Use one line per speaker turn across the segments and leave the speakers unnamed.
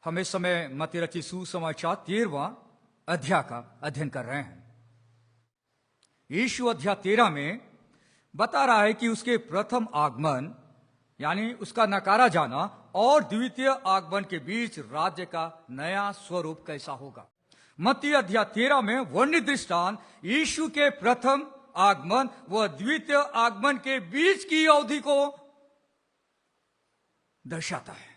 हम इस समय मत्ती रचित सुसमाचार 13वां अध्याय का अध्ययन कर रहे हैं। यीशु अध्याय 13 में बता रहा है कि उसके प्रथम आगमन यानी उसका नकारा जाना और द्वितीय आगमन के बीच राज्य का नया स्वरूप कैसा होगा। मत्ती अध्याय 13 में वर्णित दृष्टांत यीशु के प्रथम आगमन व द्वितीय आगमन के बीच की अवधि को दर्शाता है।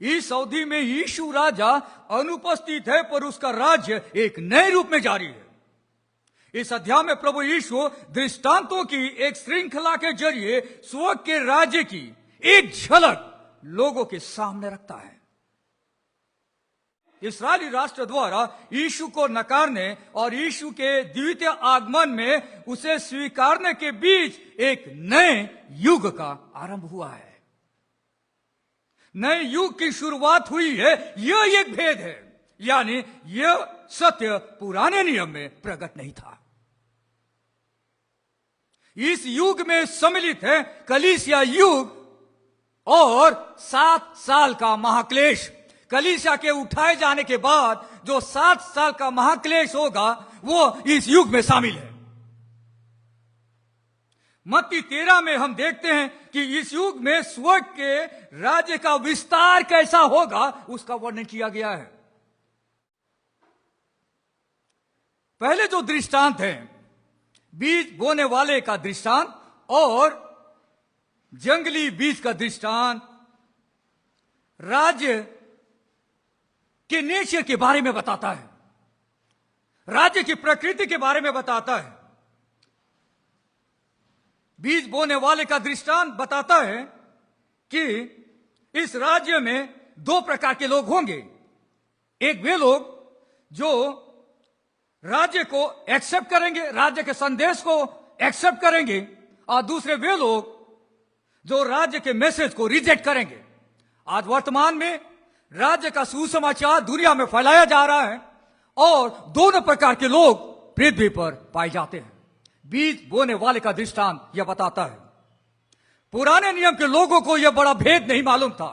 इस अवधि में यीशु राजा अनुपस्थित है, पर उसका राज्य एक नए रूप में जारी है। इस अध्याय में प्रभु यीशु दृष्टांतों की एक श्रृंखला के जरिए स्वर्ग के राज्य की एक झलक लोगों के सामने रखता है। इस्राएली राष्ट्र द्वारा यीशु को नकारने और यीशु के द्वितीय आगमन में उसे स्वीकारने के बीच एक नए युग का आरंभ हुआ है। नए युग की शुरुआत हुई है। यह एक भेद है, यानी यह सत्य पुराने नियम में प्रकट नहीं था। इस युग में सम्मिलित है कलीसिया युग और 7 साल का महाक्लेश। कलीसिया के उठाए जाने के बाद जो 7 साल का महाक्लेश होगा वो इस युग में शामिल है। मत्ती 13 में हम देखते हैं कि इस युग में स्वर्ग के राज्य का विस्तार कैसा होगा उसका वर्णन किया गया है। पहले जो दृष्टांत है बीज बोने वाले का दृष्टांत और जंगली बीज का दृष्टांत राज्य के नेचर के बारे में बताता है, राज्य की प्रकृति के बारे में बताता है। बीज बोने वाले का दृष्टांत बताता है कि इस राज्य में 2 प्रकार के लोग होंगे। एक वे लोग जो राज्य को एक्सेप्ट करेंगे, राज्य के संदेश को एक्सेप्ट करेंगे, और दूसरे वे लोग जो राज्य के मैसेज को रिजेक्ट करेंगे। आज वर्तमान में राज्य का सुसमाचार दुनिया में फैलाया जा रहा है और दोनों प्रकार के लोग पृथ्वी पर पाए जाते हैं। बीज बोने वाले का दृष्टांत यह बताता है। पुराने नियम के लोगों को यह बड़ा भेद नहीं मालूम था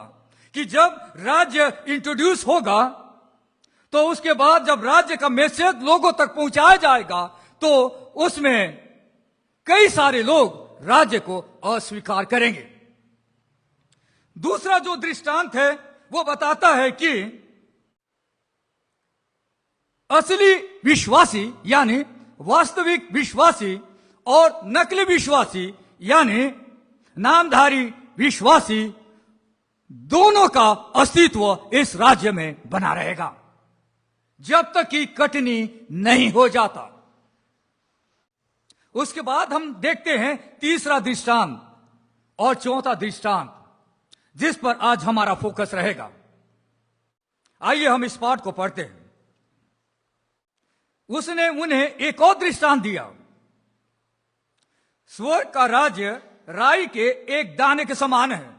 कि जब राज्य इंट्रोड्यूस होगा तो उसके बाद जब राज्य का मैसेज लोगों तक पहुंचाया जाएगा तो उसमें कई सारे लोग राज्य को अस्वीकार करेंगे। दूसरा जो दृष्टांत है वो बताता है कि असली विश्वासी यानी वास्तविक विश्वासी और नकली विश्वासी यानी नामधारी विश्वासी दोनों का अस्तित्व इस राज्य में बना रहेगा जब तक कि कटनी नहीं हो जाता। उसके बाद हम देखते हैं तीसरा दृष्टांत और चौथा दृष्टांत जिस पर आज हमारा फोकस रहेगा। आइए हम इस पाठ को पढ़ते हैं। उसने उन्हें एक और दृष्टांत दिया। स्वर्ग का राज्य राई के एक दाने के समान है,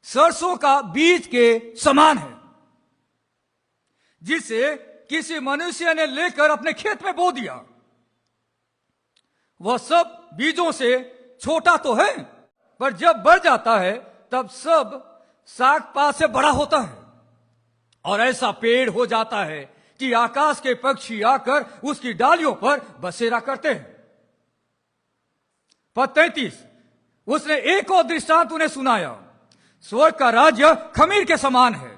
सरसों का बीज के समान है, जिसे किसी मनुष्य ने लेकर अपने खेत में बो दिया। वह सब बीजों से छोटा तो है, पर जब बढ़ जाता है तब सब साग पात से बड़ा होता है और ऐसा पेड़ हो जाता है कि आकाश के पक्षी आकर उसकी डालियों पर बसेरा करते हैं। पद 33 उसने एक और दृष्टांत उन्हें सुनाया। स्वर्ग का राज्य खमीर के समान है,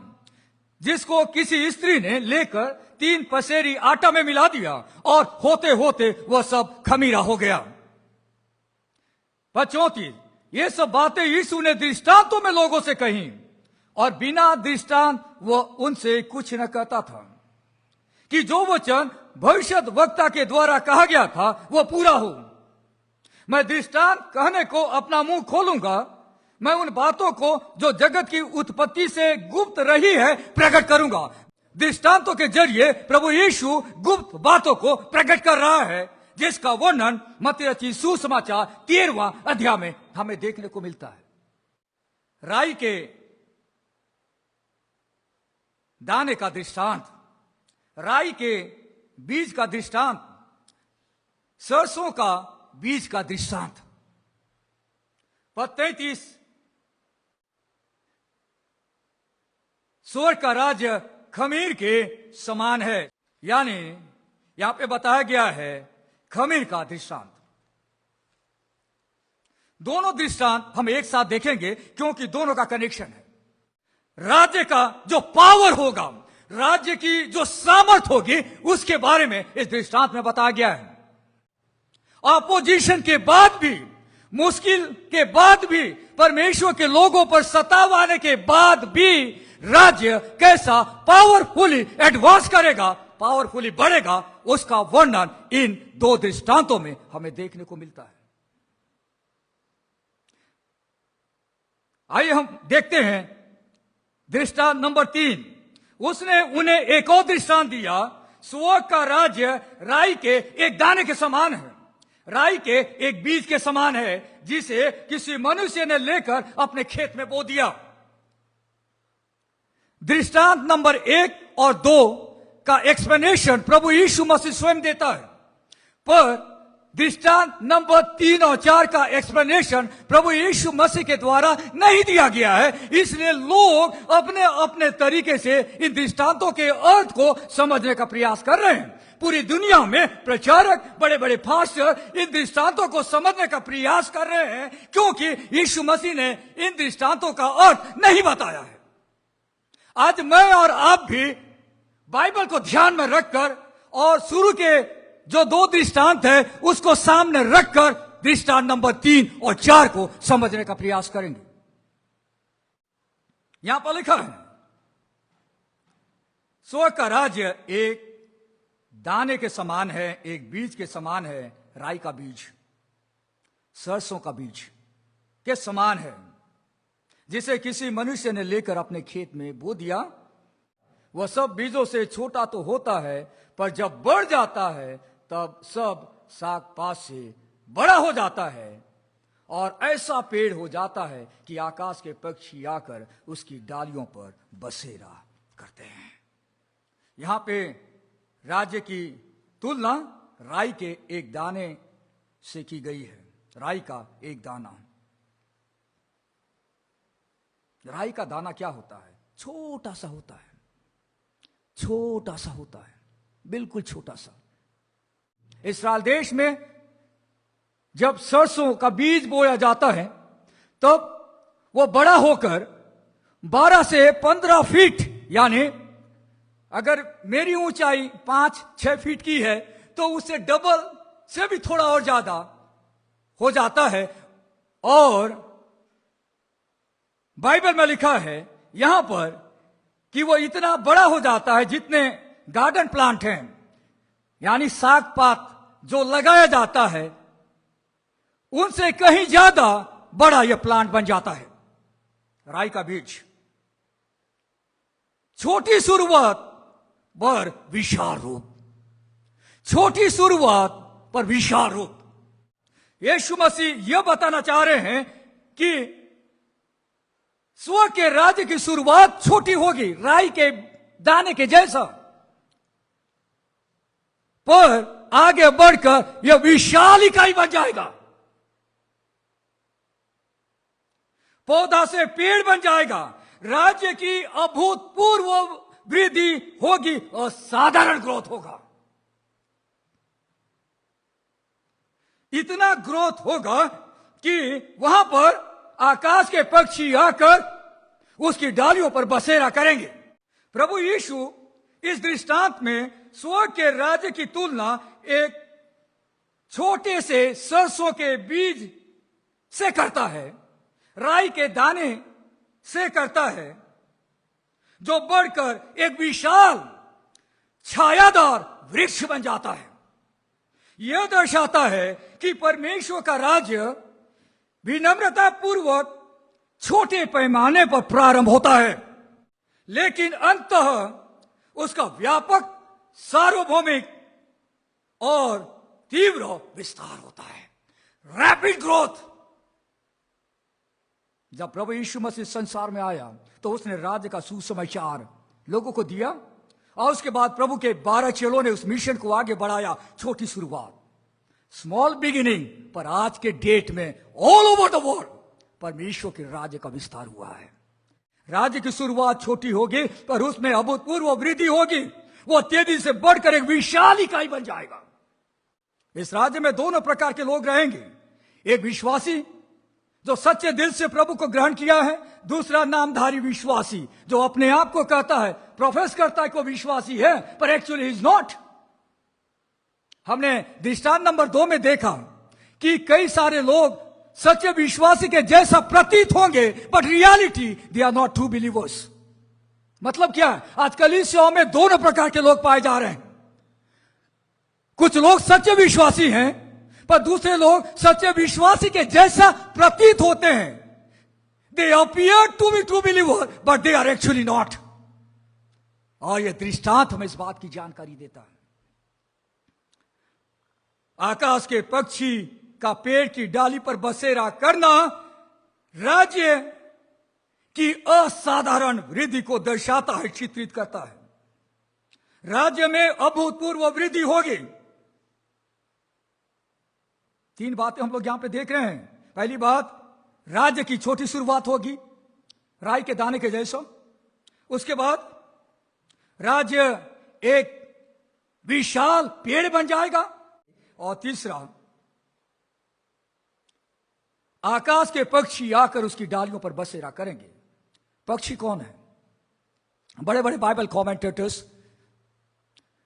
जिसको किसी स्त्री ने लेकर 3 पसेरी आटा में मिला दिया और होते होते वह सब खमीरा हो गया। पद 34 ये सब बातें यीशु ने दृष्टांतों में लोगों से कही और बिना दृष्टांत वह उनसे कुछ न कहता था कि जो वचन भविष्यद्वक्ता के द्वारा कहा गया था वह पूरा हो। मैं दृष्टांत कहने को अपना मुंह खोलूंगा, मैं उन बातों को जो जगत की उत्पत्ति से गुप्त रही है प्रकट करूंगा। दृष्टांतों के जरिए प्रभु यीशु गुप्त बातों को प्रकट कर रहा है, जिसका वर्णन मत्ती रचित सुसमाचार 13वां अध्याय में हमें देखने को मिलता है। राई के दाने का दृष्टांत, राई के बीज का दृष्टांत, सरसों का बीज का दृष्टांत। पद 33 स्वर्ग का राज्य खमीर के समान है, यानी यहां पे बताया गया है खमीर का दृष्टांत। दोनों दृष्टांत हम एक साथ देखेंगे क्योंकि दोनों का कनेक्शन है। राज्य का जो पावर होगा, राज्य की जो सामर्थ होगी, उसके बारे में इस दृष्टांत में बताया गया है। ऑपोजिशन के बाद भी, मुश्किल के बाद भी, परमेश्वर के लोगों पर सताव आने के बाद भी राज्य कैसा पावरफुली एडवांस करेगा, पावरफुली बढ़ेगा, उसका वर्णन इन दो दृष्टांतों में हमें देखने को मिलता है। आइए हम देखते हैं दृष्टांत नंबर 3। उसने उन्हें एक और दृष्टांत दिया। स्वर्ग का राज्य राई के एक दाने के समान है, राई के एक बीज के समान है, जिसे किसी मनुष्य ने लेकर अपने खेत में बो दिया। दृष्टांत नंबर 1 और 2 का एक्सप्लेनेशन प्रभु यीशु मसीह स्वयं देता है, पर दृष्टांत नंबर 3 और 4 का एक्सप्लेनेशन प्रभु यीशु मसीह के द्वारा नहीं दिया गया है। इसलिए लोग अपने अपने तरीके से इन दृष्टांतों के अर्थ को समझने का प्रयास कर रहे हैं। पूरी दुनिया में प्रचारक, बड़े बड़े फास्टर इन दृष्टांतों को समझने का प्रयास कर रहे हैं, क्योंकि यीशु मसीह ने इन दृष्टांतों का अर्थ नहीं बताया है। आज मैं और आप भी बाइबल को ध्यान में रखकर और शुरू के जो 2 दृष्टांत है उसको सामने रखकर दृष्टांत नंबर 3 और 4 को समझने का प्रयास करेंगे। यहां पर लिखा है, स्वर्ग का राज्य एक दाने के समान है, एक बीज के समान है, राई का बीज, सरसों का बीज के समान है, जिसे किसी मनुष्य ने लेकर अपने खेत में बो दिया। वह सब बीजों से छोटा तो होता है, पर जब बढ़ जाता है तब सब साग पात से बड़ा हो जाता है और ऐसा पेड़ हो जाता है कि आकाश के पक्षी आकर उसकी डालियों पर बसेरा करते हैं। यहां पे राज्य की तुलना राई के एक दाने से की गई है। राई का एक दाना, राई का दाना क्या होता है? छोटा सा होता है, छोटा सा होता है, बिल्कुल छोटा सा। इस्राएल देश में जब सरसों का बीज बोया जाता है तब वो बड़ा होकर 12 से 15 फीट, यानी अगर मेरी ऊंचाई 5-6 फीट की है तो उससे डबल से भी थोड़ा और ज्यादा हो जाता है। और बाइबल में लिखा है यहां पर कि वो इतना बड़ा हो जाता है जितने गार्डन प्लांट हैं, यानी साग पात जो लगाया जाता है उनसे कहीं ज्यादा बड़ा यह प्लांट बन जाता है। राई का बीज, छोटी शुरुआत पर विशाल रूप, छोटी शुरुआत पर विशाल रूप। यीशु मसीह यह बताना चाह रहे हैं कि स्वर्ग के राज्य की शुरुआत छोटी होगी, राई के दाने के जैसा, पर आगे बढ़कर यह विशाल इकाई बन जाएगा। पौधा से पेड़ बन जाएगा। राज्य की अभूतपूर्व वृद्धि होगी और साधारण ग्रोथ होगा। इतना ग्रोथ होगा कि वहां पर आकाश के पक्षी आकर उसकी डालियों पर बसेरा करेंगे। प्रभु यीशु इस दृष्टांत में स्वर्ग के राज्य की तुलना एक छोटे से सरसों के बीज से करता है, राई के दाने से करता है, जो बढ़कर एक विशाल छायादार वृक्ष बन जाता है। यह दर्शाता है कि परमेश्वर का राज्य विनम्रता पूर्वक छोटे पैमाने पर प्रारंभ होता है, लेकिन अंततः उसका व्यापक, सार्वभौमिक और तीव्र विस्तार होता है। Rapid growth. जब प्रभु यीशु मसीह संसार में आया तो उसने राज्य का सुसमाचार लोगों को दिया और उसके बाद प्रभु के 12 चेलों ने उस मिशन को आगे बढ़ाया। छोटी शुरुआत, स्मॉल बिगिनिंग, पर आज के डेट में ऑल ओवर द वर्ल्ड परमेश्वर के राज्य का विस्तार हुआ है। राज्य की शुरुआत छोटी होगी पर उसमें अभूतपूर्व वृद्धि होगी। वो तेजी से बढ़कर एक विशाल इकाई बन जाएगा। इस राज्य में दोनों प्रकार के लोग रहेंगे, एक विश्वासी जो सच्चे दिल से प्रभु को ग्रहण किया है, दूसरा नामधारी विश्वासी जो अपने आप को कहता है, प्रोफेस करता है कि वो विश्वासी है पर एक्चुअली इज नॉट। हमने दृष्टांत नंबर 2 में देखा कि कई सारे लोग सच्चे विश्वासी के जैसा प्रतीत होंगे but reality they are not true believers. मतलब क्या है? आज कलीसियाओं में दोनों प्रकार के लोग पाए जा रहे हैं। कुछ लोग सच्चे विश्वासी हैं पर दूसरे लोग सच्चे विश्वासी के जैसा प्रतीत होते हैं। They appear to be true believer but they are actually not. और यह दृष्टांत हमें इस बात की जानकारी देता है। आकाश के पक्षी का पेड़ की डाली पर बसेरा करना राज्य की असाधारण वृद्धि को दर्शाता है, चित्रित करता है। राज्य में अभूतपूर्व वृद्धि होगी। 3 बातें हम लोग यहां पे देख रहे हैं। पहली बात, राज्य की छोटी शुरुआत होगी राई के दाने के जैसा। उसके बाद राज्य एक विशाल पेड़ बन जाएगा। और तीसरा, आकाश के पक्षी आकर उसकी डालियों पर बसेरा करेंगे। पक्षी कौन है? बड़े बड़े बाइबल कमेंटेटर्स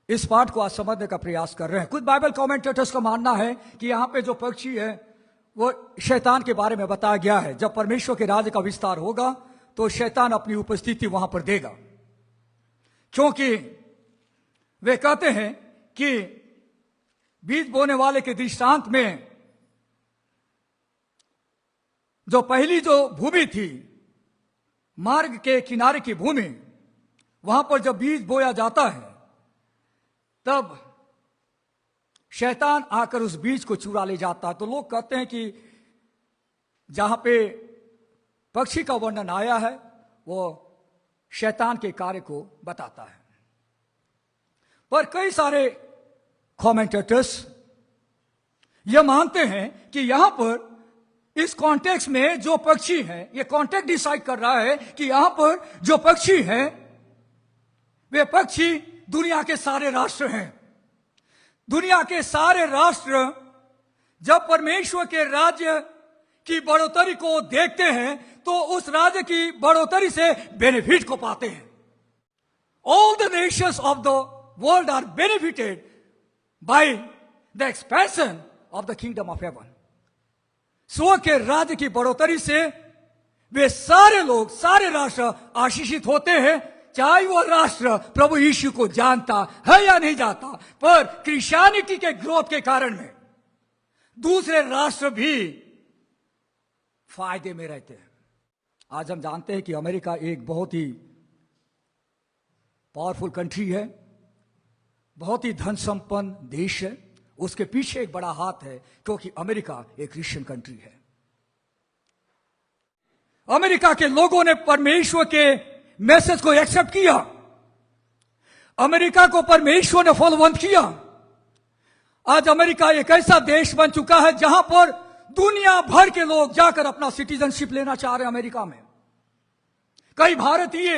इस पाठ को आज समझने का प्रयास कर रहे हैं। कुछ बाइबल कमेंटेटर्स का मानना है कि यहां पे जो पक्षी है वो शैतान के बारे में बताया गया है। जब परमेश्वर के राज्य का विस्तार होगा तो शैतान अपनी उपस्थिति वहां पर देगा, क्योंकि वे कहते हैं कि बीज बोने वाले के दृष्टांत में जो पहली जो भूमि थी, मार्ग के किनारे की भूमि, वहां पर जब बीज बोया जाता है तब शैतान आकर उस बीज को चुरा ले जाता है। तो लोग कहते हैं कि जहां पे पक्षी का वर्णन आया है वो शैतान के कार्य को बताता है। पर कई सारे कमेंटेटर्स यह मानते हैं कि यहां पर इस कॉन्टेक्स्ट में जो पक्षी हैं, यह कॉन्टेक्स्ट डिसाइड कर रहा है कि यहां पर जो पक्षी हैं वे पक्षी दुनिया के सारे राष्ट्र हैं। दुनिया के सारे राष्ट्र जब परमेश्वर के राज्य की बढ़ोतरी को देखते हैं तो उस राज्य की बढ़ोतरी से बेनिफिट को पाते हैं। All the nations of the world are benefited by the expansion of the kingdom of heaven. स्वर्ग के राज्य की बढ़ोतरी से वे सारे लोग, सारे राष्ट्र आशीषित होते हैं, चाहे वो राष्ट्र प्रभु यीशु को जानता है या नहीं जानता। पर क्रिश्चियनिटी के ग्रोथ के कारण में दूसरे राष्ट्र भी फायदे में रहते हैं। आज हम जानते हैं कि अमेरिका एक बहुत ही पावरफुल कंट्री है, बहुत ही धन संपन्न देश है। उसके पीछे एक बड़ा हाथ है, क्योंकि अमेरिका एक क्रिश्चियन कंट्री है। अमेरिका के लोगों ने परमेश्वर के मैसेज को एक्सेप्ट किया। अमेरिका को परमेश्वर ने फलवंत किया। आज अमेरिका एक ऐसा देश बन चुका है जहां पर दुनिया भर के लोग जाकर अपना सिटीजनशिप लेना चाह रहे हैं। अमेरिका में कई भारतीय,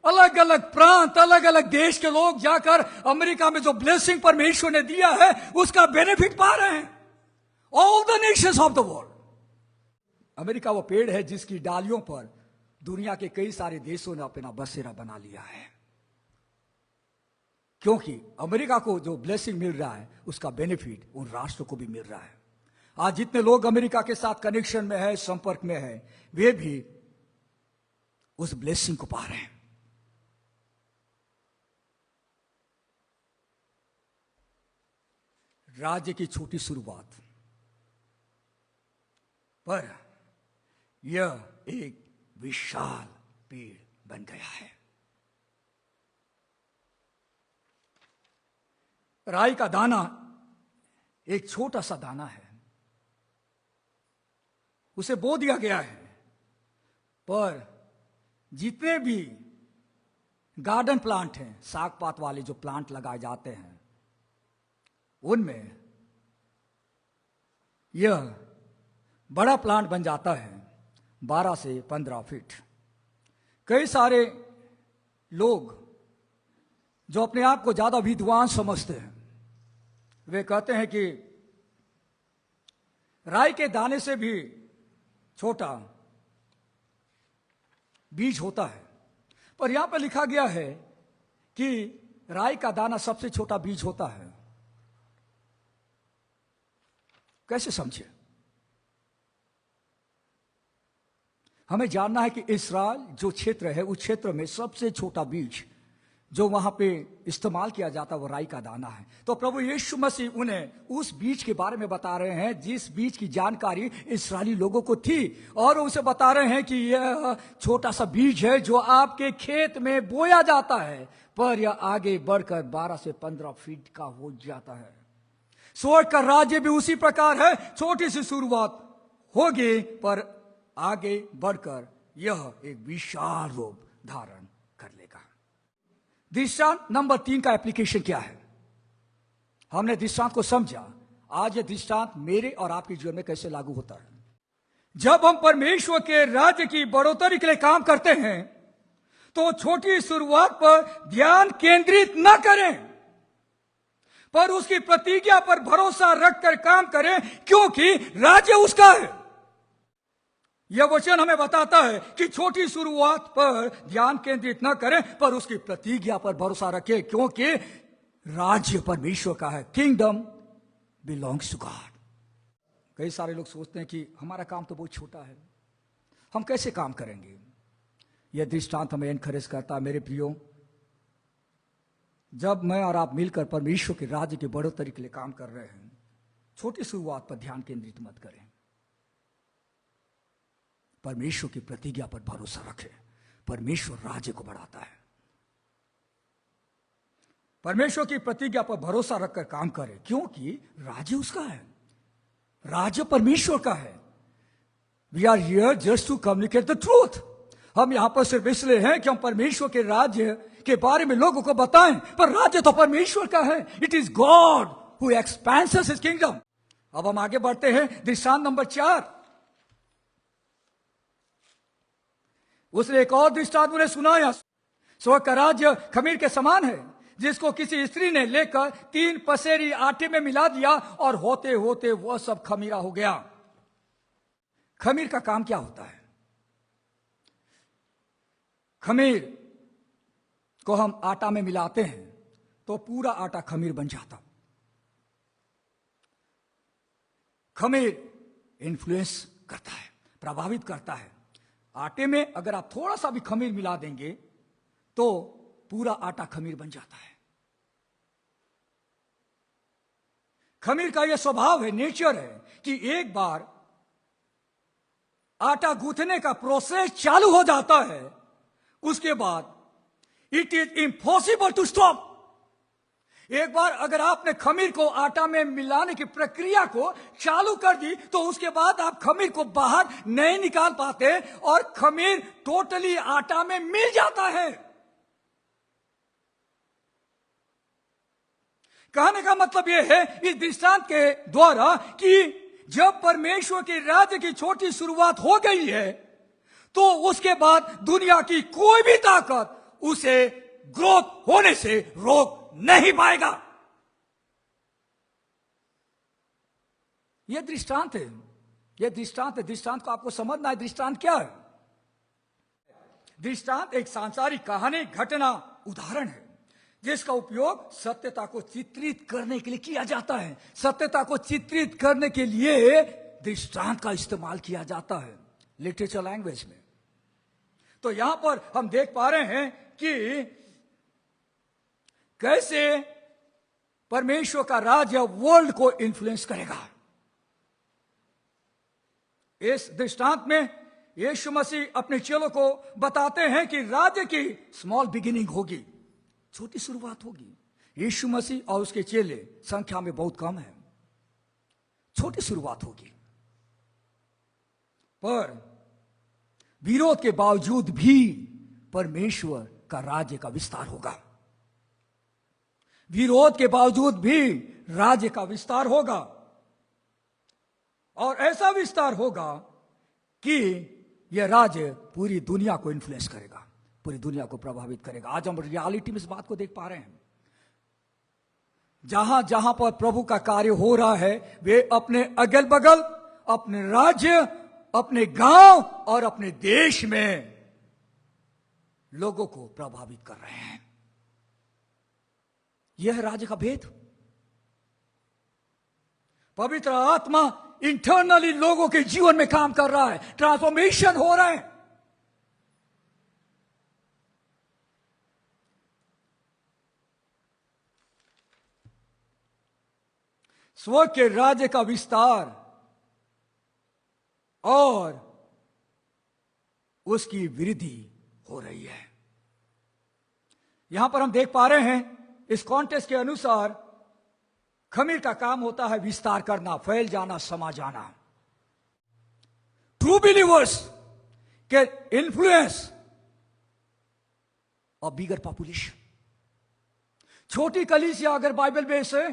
अलग अलग प्रांत, अलग अलग देश के लोग जाकर अमेरिका में जो ब्लेसिंग परमेश्वर ने दिया है उसका बेनिफिट पा रहे हैं। All the Nations of the world. America वो पेड़ है जिसकी डालियों पर दुनिया के कई सारे देशों ने अपना बसेरा बना लिया है, क्योंकि अमेरिका को जो ब्लेसिंग मिल रहा है उसका बेनिफिट उन राष्ट्रों को भी मिल रहा है। आज जितने लोग अमेरिका के साथ कनेक्शन में है, संपर्क में है, वे भी उस ब्लेसिंग को पा रहे हैं। राज्य की छोटी शुरुआत, पर यह एक विशाल पेड़ बन गया है। राई का दाना एक छोटा सा दाना है, उसे बो दिया गया है, पर जितने भी गार्डन प्लांट हैं, साग पात वाले जो प्लांट लगाए जाते हैं, उनमें यह बड़ा प्लांट बन जाता है 12 से 15 फीट। कई सारे लोग जो अपने आप को ज्यादा विद्वान समझते हैं, वे कहते हैं कि राई के दाने से भी छोटा बीज होता है। पर यहां पर लिखा गया है कि राई का दाना सबसे छोटा बीज होता है। कैसे समझे? हमें जानना है कि इस्राएल जो क्षेत्र है, उस क्षेत्र में सबसे छोटा बीज जो वहां पे इस्तेमाल किया जाता है वो राई का दाना है। तो प्रभु यीशु मसीह उन्हें उस बीज के बारे में बता रहे हैं जिस बीज की जानकारी इस्राएली लोगों को थी, और उसे बता रहे हैं कि यह छोटा सा बीज है जो आपके खेत में बोया जाता है, पर यह आगे बढ़कर 12 से 15 फीट का हो जाता है। स्वर्ग का राज्य भी उसी प्रकार है, छोटी सी शुरुआत होगी पर आगे बढ़कर यह एक विशाल रूप धारण कर लेगा। दृष्टांत नंबर 3 का एप्लीकेशन क्या है? हमने दृष्टांत को समझा। आज यह दृष्टांत मेरे और आपके जीवन में कैसे लागू होता है। जब हम परमेश्वर के राज्य की बढ़ोतरी के लिए काम करते हैं तो छोटी शुरुआत पर ध्यान केंद्रित न करें, पर उसकी प्रतिज्ञा पर भरोसा रखकर काम करें, क्योंकि राज्य उसका है। यह वचन हमें बताता है कि छोटी शुरुआत पर ध्यान केंद्रित न करें, पर उसकी प्रतिज्ञा पर भरोसा रखें, क्योंकि राज्य परमेश्वर का है। Kingdom belongs to God. कई सारे लोग सोचते हैं कि हमारा काम तो बहुत छोटा है, हम कैसे काम करेंगे। यह दृष्टांत हमें एनकरेज करता है। मेरे प्रियो, जब मैं और आप मिलकर परमेश्वर के राज्य की बढ़ोतरी के लिए काम कर रहे हैं, छोटी शुरुआत पर ध्यान केंद्रित मत करें, परमेश्वर की प्रतिज्ञा पर भरोसा रखें। परमेश्वर राज्य को बढ़ाता है। परमेश्वर की प्रतिज्ञा पर भरोसा रखकर काम करें, क्योंकि राज्य उसका है, राज्य परमेश्वर का है। We are here just to communicate the truth. हम यहां पर सिर्फ इसलिए हैं कि हम परमेश्वर के राज्य के बारे में लोगों को बताएं, पर राज्य तो परमेश्वर का है। It is God who expends his kingdom. अब हम आगे बढ़ते हैं। दृष्टांत नंबर 4। उसने एक और दृष्टांत उन्हें सुनाया। स्वर्ग का राज्य खमीर के समान है, जिसको किसी स्त्री ने लेकर 3 पसेरी आटे में मिला दिया, और होते होते वह सब खमीरा हो गया। खमीर का काम क्या होता है? खमीर को हम आटा में मिलाते हैं तो पूरा आटा खमीर बन जाता। खमीर इन्फ्लुएंस करता है, प्रभावित करता है। आटे में अगर आप थोड़ा सा भी खमीर मिला देंगे तो पूरा आटा खमीर बन जाता है। खमीर का यह स्वभाव है, नेचर है, कि एक बार आटा गूंथने का प्रोसेस चालू हो जाता है, उसके बाद it is impossible to stop. एक बार अगर आपने खमीर को आटा में मिलाने की प्रक्रिया को चालू कर दी तो उसके बाद आप खमीर को बाहर नहीं निकाल पाते, और खमीर टोटली आटा में मिल जाता है। कहने का मतलब यह है इस दृष्टांत के द्वारा कि जब परमेश्वर के राज्य की छोटी शुरुआत हो गई है तो उसके बाद दुनिया की कोई भी ताकत उसे ग्रोथ होने से रोक नहीं पाएगा। यह दृष्टांत है, यह दृष्टांत है। दृष्टांत को आपको समझना है। दृष्टांत क्या है? दृष्टांत एक सांसारिक कहानी, घटना, उदाहरण है जिसका उपयोग सत्यता को चित्रित करने के लिए किया जाता है। सत्यता को चित्रित करने के लिए दृष्टांत का इस्तेमाल किया जाता है लिटरेचर लैंग्वेज में। तो यहां पर हम देख पा रहे हैं कि कैसे परमेश्वर का राज्य वर्ल्ड को इन्फ्लुएंस करेगा। इस दृष्टांत में यीशु मसीह अपने चेलों को बताते हैं कि राज्य की स्मॉल बिगिनिंग होगी, छोटी शुरुआत होगी। यीशु मसीह और उसके चेले संख्या में बहुत कम है, छोटी शुरुआत होगी, पर विरोध के बावजूद भी परमेश्वर का राज्य का विस्तार होगा। विरोध के बावजूद भी राज्य का विस्तार होगा, और ऐसा विस्तार होगा कि यह राज्य पूरी दुनिया को इन्फ्लुएंस करेगा। पूरी दुनिया को प्रभावित करेगा। आज हम रियलिटी में इस बात को देख पा रहे हैं। जहां जहां पर प्रभु का कार्य हो रहा है, वे अपने अगल बगल, अपने राज्य, अपने गांव और अपने देश में लोगों को प्रभावित कर रहे हैं। यह है राज्य का भेद। पवित्र आत्मा इंटरनली लोगों के जीवन में काम कर रहा है, ट्रांसफॉर्मेशन हो रहा है। स्वर्ग के राज्य का विस्तार और उसकी वृद्धि हो रही है। यहां पर हम देख पा रहे हैं, इस कॉन्टेक्स्ट के अनुसार खमीर का काम होता है विस्तार करना, फैल जाना, समा जाना। ट्रू बिलीवर्स के इन्फ्लुएंस और बिगर पॉपुलेशन। छोटी कलीसिया अगर बाइबल बेस है,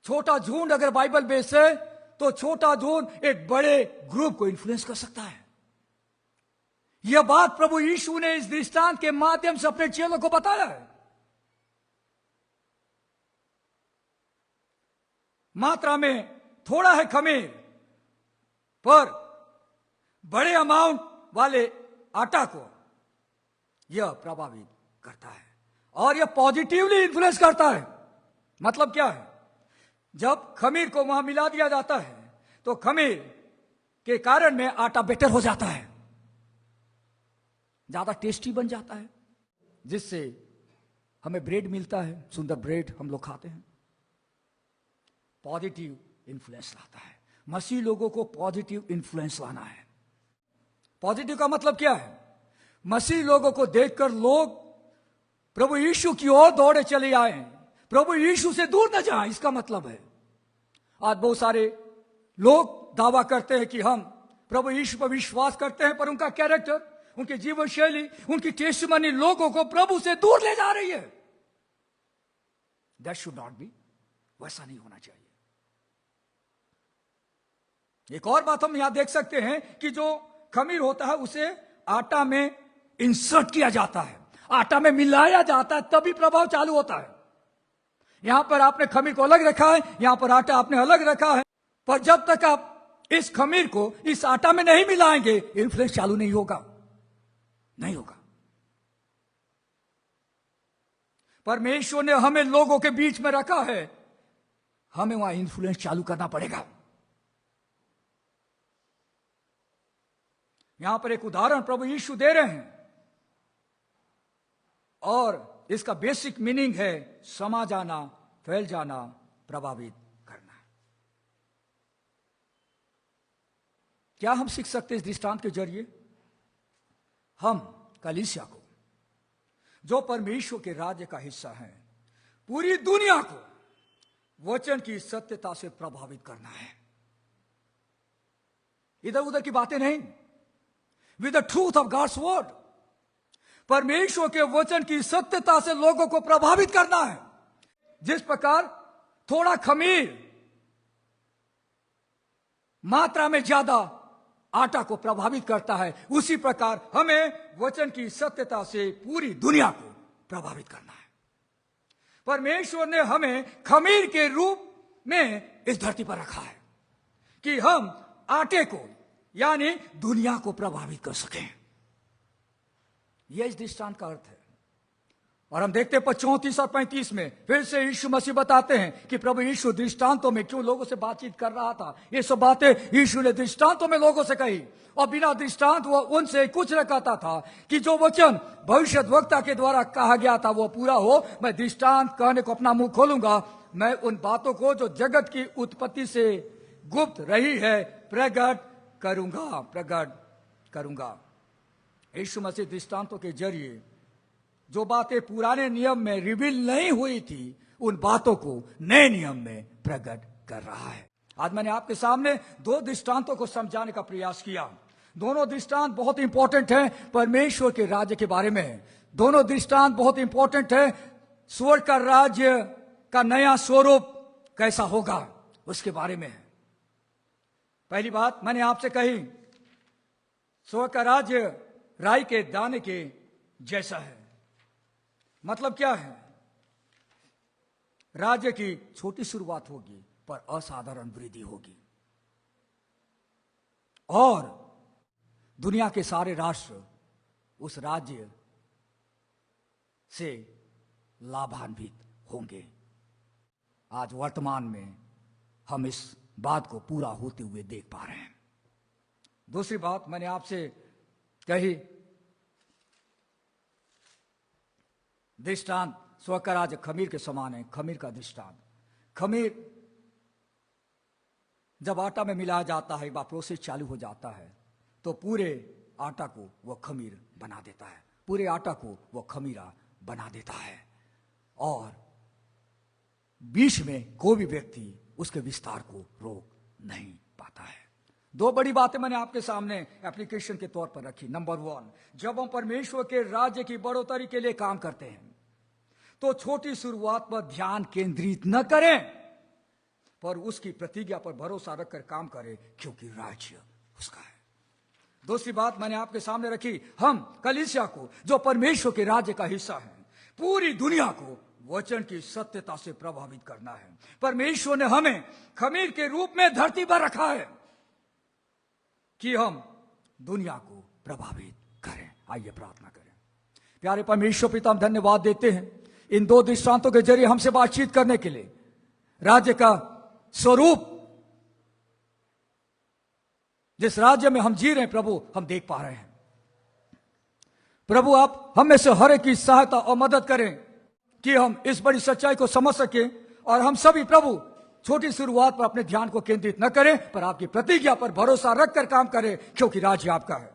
छोटा झुंड अगर बाइबल बेस है, तो छोटा झुंड एक बड़े ग्रुप को इन्फ्लुएंस कर सकता है। यह बात प्रभु यीशु ने इस दृष्टांत के माध्यम से अपने चेलों को बताया है। मात्रा में थोड़ा है खमीर, पर बड़े अमाउंट वाले आटा को यह प्रभावित करता है और यह पॉजिटिवली इन्फ्लुएंस करता है। मतलब क्या है? जब खमीर को वहां मिला दिया जाता है तो खमीर के कारण में आटा बेटर हो जाता है, ज्यादा टेस्टी बन जाता है, जिससे हमें ब्रेड मिलता है, सुंदर ब्रेड हम लोग खाते हैं। पॉजिटिव इन्फ्लुएंस लाता है। मसीह लोगों को पॉजिटिव इन्फ्लुएंस लाना है। पॉजिटिव का मतलब क्या है? मसीह लोगों को देखकर लोग प्रभु यीशु की ओर दौड़े चले आए, प्रभु यीशु से दूर न जाएं। इसका मतलब है आज बहुत सारे लोग दावा करते हैं कि हम प्रभु यीशु पर विश्वास करते हैं, पर उनका कैरेक्टर, उनकी जीवन शैली, उनकी टेस्टिमनी लोगों को प्रभु से दूर ले जा रही है। That should not be. वैसा नहीं होना चाहिए। एक और बात हम यहां देख सकते हैं कि जो खमीर होता है उसे आटा में इंसर्ट किया जाता है, आटा में मिलाया जाता है, तभी प्रभाव चालू होता है। यहां पर आपने खमीर को अलग रखा है, यहां पर आटा आपने अलग रखा है, पर जब तक आप इस खमीर को इस आटा में नहीं मिलाएंगे, इन्फ्लुएंस चालू नहीं होगा, नहीं होगा। परमेश्वर ने हमें लोगों के बीच में रखा है, हमें वहां इन्फ्लुएंस चालू करना पड़ेगा। यहां पर एक उदाहरण प्रभु यीशु दे रहे हैं और इसका बेसिक मीनिंग है समा जाना, फैल जाना, प्रभावित करना। क्या हम सीख सकते हैं इस दृष्टांत के जरिए? हम कलीसिया को, जो परमेश्वर के राज्य का हिस्सा है, पूरी दुनिया को वचन की सत्यता से प्रभावित करना है। इधर उधर की बातें नहीं, with the truth of God's word. परमेश्वर के वचन की सत्यता से लोगों को प्रभावित करना है। जिस प्रकार थोड़ा खमीर मात्रा में ज्यादा आटा को प्रभावित करता है, उसी प्रकार हमें वचन की सत्यता से पूरी दुनिया को प्रभावित करना है। परमेश्वर ने हमें खमीर के रूप में इस धरती पर रखा है कि हम आटे को यानी दुनिया को प्रभावित कर सकें। यह इस दृष्टांत का अर्थ है। और हम देखते हैं 34 और 35 में फिर से यीशु मसीह बताते हैं कि प्रभु यीशु दृष्टांतों में क्यों लोगों से बातचीत कर रहा था। ये सब बातें यीशु ने दृष्टांतों में लोगों से कही, और बिना दृष्टांत वो उनसे कुछ न कहता था कि जो वचन भविष्यद्वक्ता के द्वारा कहा गया था वो पूरा हो। मैं दृष्टांत कहने को अपना मुंह खोलूंगा, मैं उन बातों को जो जगत की उत्पत्ति से गुप्त रही है प्रकट करूंगा। यीशु मसीह दृष्टांतों के जरिए जो बातें पुराने नियम में रिवील नहीं हुई थी, उन बातों को नए नियम में प्रकट कर रहा है। आज मैंने आपके सामने दो दृष्टांतों को समझाने का प्रयास किया। दोनों दृष्टांत बहुत इंपॉर्टेंट हैं परमेश्वर के राज्य के बारे में। दोनों दृष्टांत बहुत इंपॉर्टेंट है, स्वर्ग का राज्य का नया स्वरूप कैसा होगा उसके बारे में। पहली बात मैंने आपसे कही, स्वर्ग का राज्य राई के दाने के जैसा है। मतलब क्या है? राज्य की छोटी शुरुआत होगी पर असाधारण वृद्धि होगी और दुनिया के सारे राष्ट्र उस राज्य से लाभान्वित होंगे। आज वर्तमान में हम इस बात को पूरा होते हुए देख पा रहे हैं। दूसरी बात मैंने आपसे कही, दृष्टांत स्वर्ग का राज्य खमीर के समान है। खमीर का दृष्टांत, खमीर जब आटा में मिलाया जाता है, एक बार प्रोसेस चालू हो जाता है तो पूरे आटा को वह खमीर बना देता है, पूरे आटा को वह खमीरा बना देता है और बीच में कोई भी व्यक्ति उसके विस्तार को रोक नहीं पाता है। दो बड़ी बातें मैंने आपके सामने एप्लीकेशन के तौर पर रखी। नंबर 1, जब हम परमेश्वर के राज्य की बढ़ोतरी के लिए काम करते हैं तो छोटी शुरुआत पर ध्यान केंद्रित न करें पर उसकी प्रतिज्ञा पर भरोसा रखकर काम करें, क्योंकि राज्य उसका है। दूसरी बात मैंने आपके सामने रखी, हम कलीसिया को जो परमेश्वर के राज्य का हिस्सा है, पूरी दुनिया को वचन की सत्यता से प्रभावित करना है। परमेश्वर ने हमें खमीर के रूप में धरती पर रखा है कि हम दुनिया को प्रभावित करें। आइए प्रार्थना करें। प्यारे परमेश्वर पिता, हम धन्यवाद देते हैं इन दो दृष्टांतों के जरिए हमसे बातचीत करने के लिए। राज्य का स्वरूप जिस राज्य में हम जी रहे हैं प्रभु, हम देख पा रहे हैं। प्रभु, आप हम में से हर एक की सहायता और मदद करें कि हम इस बड़ी सच्चाई को समझ सकें और हम सभी प्रभु छोटी शुरुआत पर अपने ध्यान को केंद्रित न करें पर आपकी प्रतिज्ञा पर भरोसा रखकर काम करें, क्योंकि राज्य आपका है।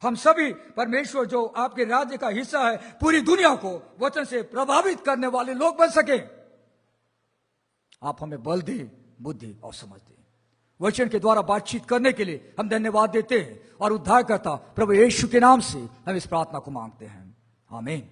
हम सभी परमेश्वर जो आपके राज्य का हिस्सा है, पूरी दुनिया को वचन से प्रभावित करने वाले लोग बन सके। आप हमें बल दें, बुद्धि और समझ दें। वचन के द्वारा बातचीत करने के लिए हम धन्यवाद देते हैं और उद्धारकर्ता प्रभु यीशु के नाम से हम इस प्रार्थना को मांगते हैं। आमीन।